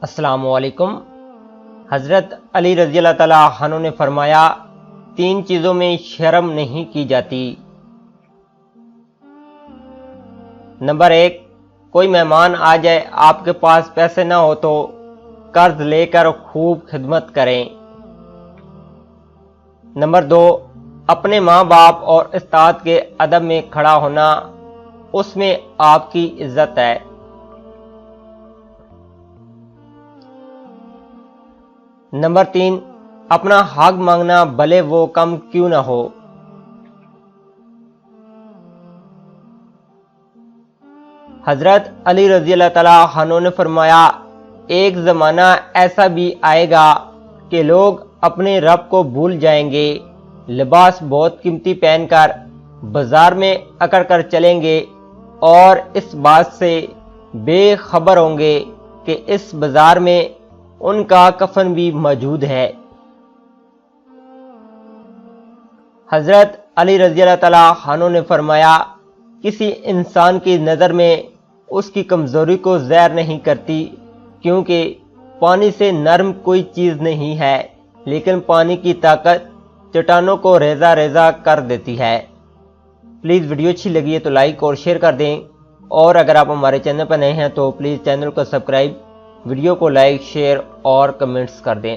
السلام علیکم۔ حضرت علی رضی اللہ تعالیٰ عنہ نے فرمایا 3 چیزوں میں شرم نہیں کی جاتی۔ نمبر 1، کوئی مہمان آ جائے، آپ کے پاس پیسے نہ ہو تو قرض لے کر خوب خدمت کریں۔ نمبر 2، اپنے ماں باپ اور استاد کے ادب میں کھڑا ہونا، اس میں آپ کی عزت ہے۔ نمبر 3، اپنا حق مانگنا بھلے وہ کم کیوں نہ ہو۔ حضرت علی رضی اللہ تعالیٰ عنہ نے فرمایا ایک زمانہ ایسا بھی آئے گا کہ لوگ اپنے رب کو بھول جائیں گے، لباس بہت قیمتی پہن کر بازار میں اکڑ کر چلیں گے اور اس بات سے بے خبر ہوں گے کہ اس بازار میں ان کا کفن بھی موجود ہے۔ حضرت علی رضی اللہ تعالیٰ عنہ نے فرمایا کسی انسان کی نظر میں اس کی کمزوری کو ظاہر نہیں کرتی، کیونکہ پانی سے نرم کوئی چیز نہیں ہے، لیکن پانی کی طاقت چٹانوں کو ریزہ ریزہ کر دیتی ہے۔ پلیز ویڈیو اچھی لگی ہے تو لائک اور شیئر کر دیں، اور اگر آپ ہمارے چینل پر نئے ہیں تو پلیز چینل کو سبسکرائب، ویڈیو کو لائک، شیئر اور کمنٹس کر دیں۔